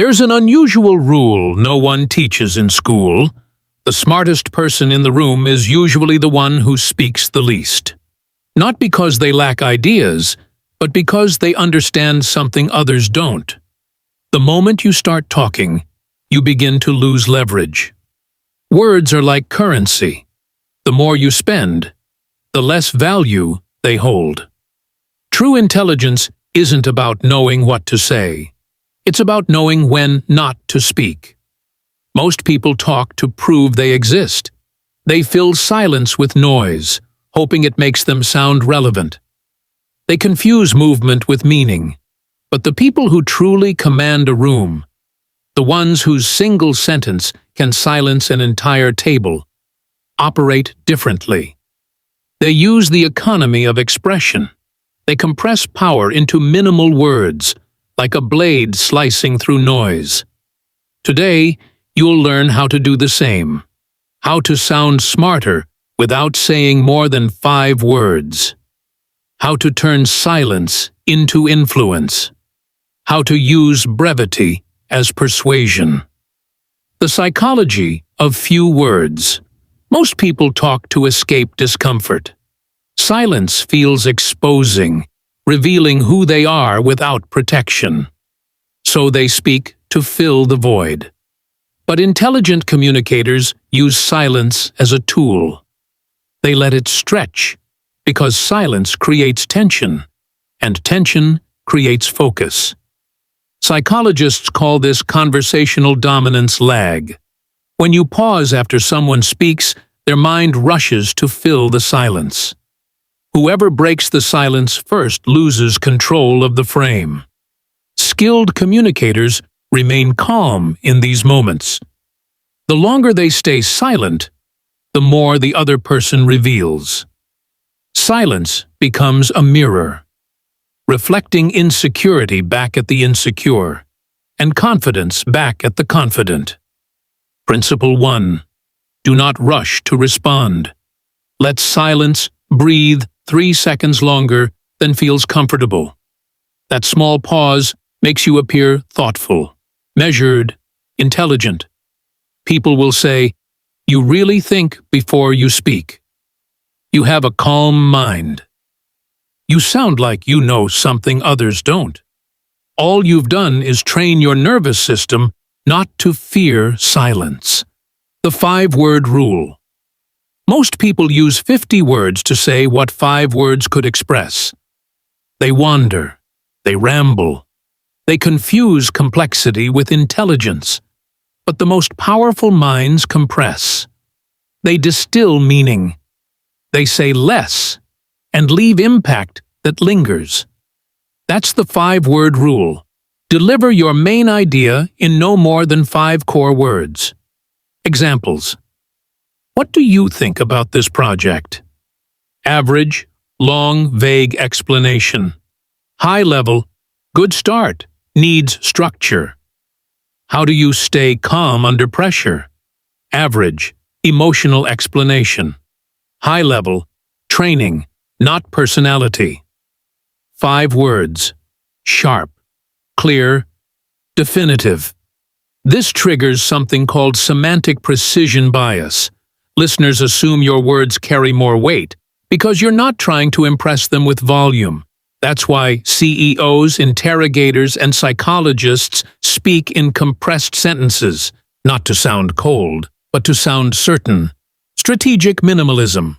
There's an unusual rule no one teaches in school. The smartest person in the room is usually the one who speaks the least. Not because they lack ideas, but because they understand something others don't. The moment you start talking, you begin to lose leverage. Words are like currency. The more you spend, the less value they hold. True intelligence isn't about knowing what to say. It's about knowing when not to speak. Most people talk to prove they exist. They fill silence with noise, hoping it makes them sound relevant. They confuse movement with meaning. But the people who truly command a room, the ones whose single sentence can silence an entire table, operate differently. They use the economy of expression. They compress power into minimal words, like a blade slicing through noise. Today, you'll learn how to do the same. How to sound smarter without saying more than 5 words. How to turn silence into influence. How to use brevity as persuasion. The psychology of few words. Most people talk to escape discomfort. Silence feels exposing, revealing who they are without protection. So they speak to fill the void. But intelligent communicators use silence as a tool. They let it stretch, because silence creates tension, and tension creates focus. Psychologists call this conversational dominance lag. When you pause after someone speaks, their mind rushes to fill the silence. Whoever breaks the silence first loses control of the frame. Skilled communicators remain calm in these moments. The longer they stay silent, the more the other person reveals. Silence becomes a mirror, reflecting insecurity back at the insecure, and confidence back at the confident. Principle 1. Do not rush to respond. Let silence breathe 3 seconds longer than feels comfortable. That small pause makes you appear thoughtful, measured, intelligent. People will say, "You really think before you speak. You have a calm mind. You sound like you know something others don't." All you've done is train your nervous system not to fear silence. The 5-word rule. Most people use 50 words to say what 5 words could express. They wander. They ramble. They confuse complexity with intelligence. But the most powerful minds compress. They distill meaning. They say less and leave impact that lingers. That's the 5-word rule. Deliver your main idea in no more than 5 core words. Examples. What do you think about this project? Average, long, vague explanation. High level, good start, needs structure. How do you stay calm under pressure? Average, emotional explanation. High level, training, not personality. 5 words. Sharp, clear, definitive. This triggers something called semantic precision bias. Listeners assume your words carry more weight because you're not trying to impress them with volume. That's why CEOs, interrogators, and psychologists speak in compressed sentences, not to sound cold, but to sound certain. Strategic minimalism.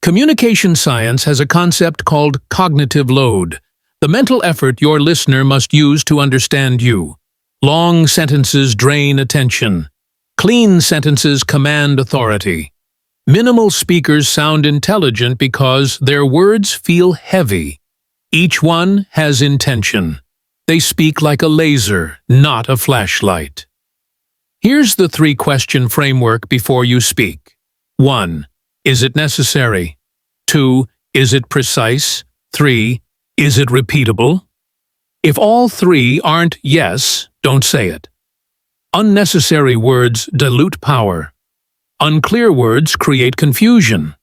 Communication science has a concept called cognitive load, the mental effort your listener must use to understand you. Long sentences drain attention. Clean sentences command authority. Minimal speakers sound intelligent because their words feel heavy. Each one has intention. They speak like a laser, not a flashlight. Here's the 3-question framework before you speak. 1. Is it necessary? 2. Is it precise? 3. Is it repeatable? If all 3 aren't yes, don't say it. Unnecessary words dilute power. Unclear words create confusion.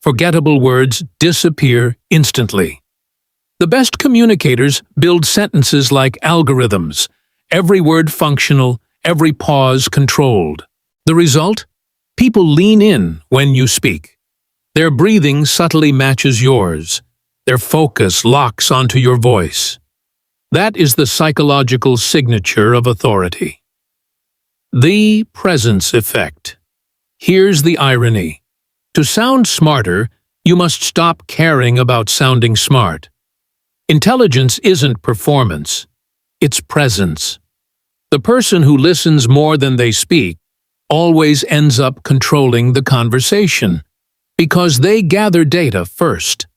Forgettable words disappear instantly. The best communicators build sentences like algorithms, Every word functional, every pause controlled. The result? People lean in when you speak. Their breathing subtly matches yours. Their focus locks onto your voice. That is the psychological signature of authority. The presence effect. Here's the irony. To sound smarter, you must stop caring about sounding smart. Intelligence isn't performance. It's presence. The person who listens more than they speak always ends up controlling the conversation, because they gather data first.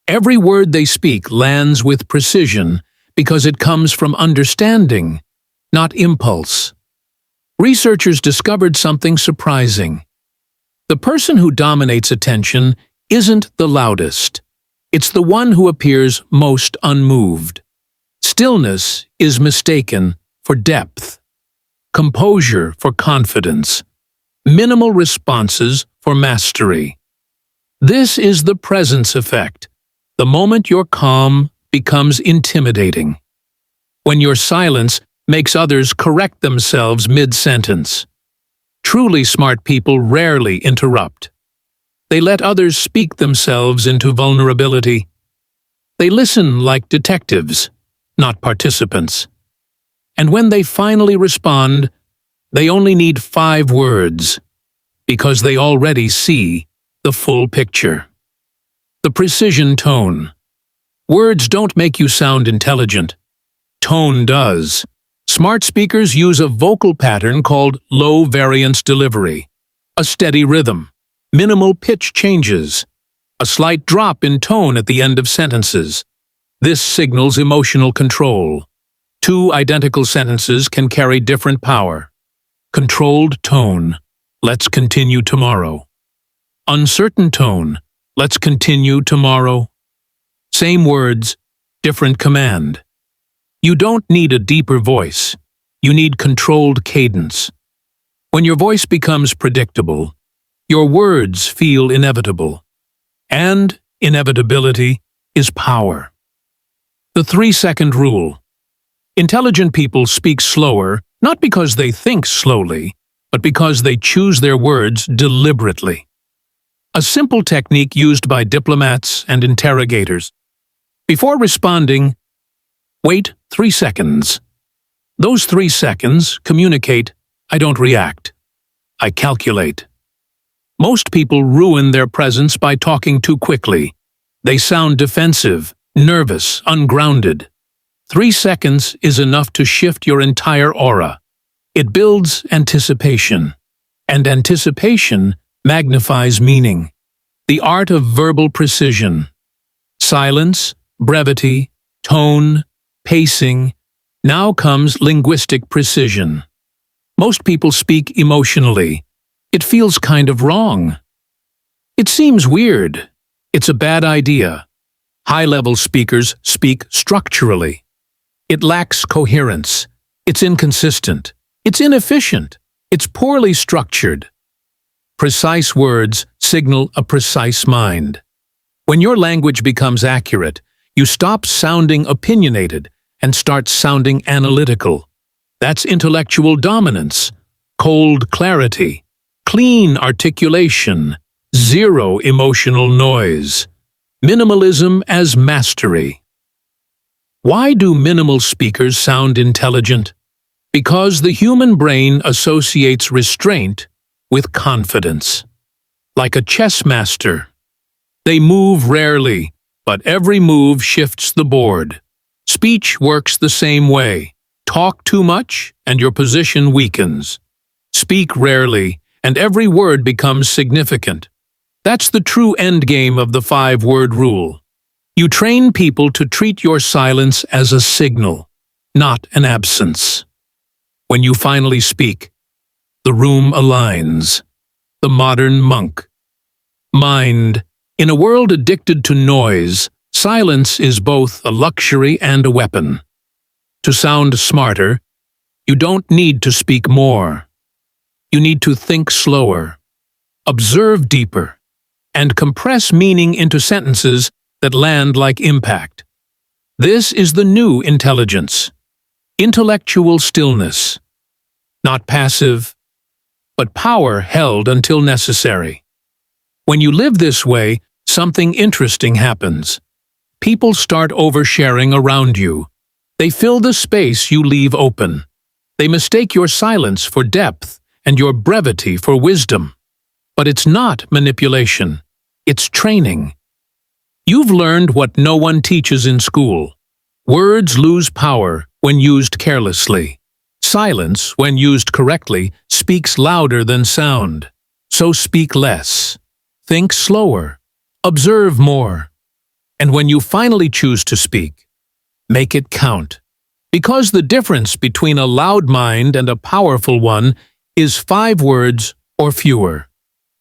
Every word they speak lands with precision because it comes from understanding, not impulse. Researchers discovered something surprising. The person who dominates attention isn't the loudest. It's the one who appears most unmoved. Stillness is mistaken for depth, composure for confidence, minimal responses for mastery. This is the presence effect. The moment you're calm becomes intimidating. When your silence makes others correct themselves mid-sentence. Truly smart people rarely interrupt. They let others speak themselves into vulnerability. They listen like detectives, not participants. And when they finally respond, they only need 5 words, because they already see the full picture. The precision tone. Words don't make you sound intelligent. Tone does. Smart speakers use a vocal pattern called low-variance delivery, a steady rhythm, minimal pitch changes, a slight drop in tone at the end of sentences. This signals emotional control. 2 identical sentences can carry different power. Controlled tone, let's continue tomorrow. Uncertain tone, let's continue tomorrow. Same words, different command. You don't need a deeper voice. You need controlled cadence. When your voice becomes predictable, your words feel inevitable. And inevitability is power. The 3-second rule. Intelligent people speak slower, not because they think slowly, but because they choose their words deliberately. A simple technique used by diplomats and interrogators. Before responding, wait 3 seconds. Those 3 seconds communicate, I don't react. I calculate. Most people ruin their presence by talking too quickly. They sound defensive, nervous, ungrounded. 3 seconds is enough to shift your entire aura. It builds anticipation, and anticipation magnifies meaning. The art of verbal precision. Silence, brevity, tone, pacing. Now comes linguistic precision. Most people speak emotionally. It feels kind of wrong. It seems weird. It's a bad idea. High-level speakers speak structurally. It lacks coherence. It's inconsistent. It's inefficient. It's poorly structured. Precise words signal a precise mind. When your language becomes accurate, you stop sounding opinionated and start sounding analytical. That's intellectual dominance, cold clarity, clean articulation, zero emotional noise. Minimalism as mastery. Why do minimal speakers sound intelligent? Because the human brain associates restraint with confidence. Like a chess master. They move rarely, but every move shifts the board. Speech works the same way. Talk too much, and your position weakens. Speak rarely, and every word becomes significant. That's the true endgame of the 5-word rule. You train people to treat your silence as a signal, not an absence. When you finally speak, the room aligns. The modern monk. Mind. In a world addicted to noise, silence is both a luxury and a weapon. To sound smarter, you don't need to speak more. You need to think slower, observe deeper, and compress meaning into sentences that land like impact. This is the new intelligence. Intellectual stillness. Not passive, but power held until necessary. When you live this way, something interesting happens. People start oversharing around you. They fill the space you leave open. They mistake your silence for depth and your brevity for wisdom. But it's not manipulation. It's training. You've learned what no one teaches in school. Words lose power when used carelessly. Silence, when used correctly, speaks louder than sound. So speak less. Think slower. Observe more. And when you finally choose to speak, make it count. Because the difference between a loud mind and a powerful one is 5 words or fewer.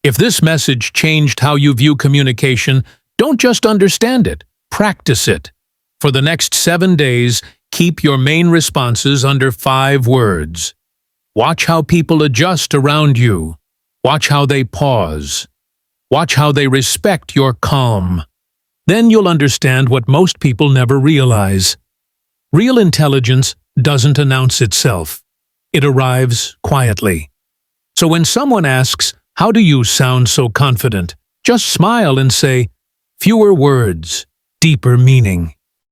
If this message changed how you view communication, don't just understand it, practice it. For the next 7 days, keep your main responses under 5 words. Watch how people adjust around you. Watch how they pause. Watch how they respect your calm. Then you'll understand what most people never realize. Real intelligence doesn't announce itself. It arrives quietly. So when someone asks, "How do you sound so confident?" just smile and say, "Fewer words, deeper meaning."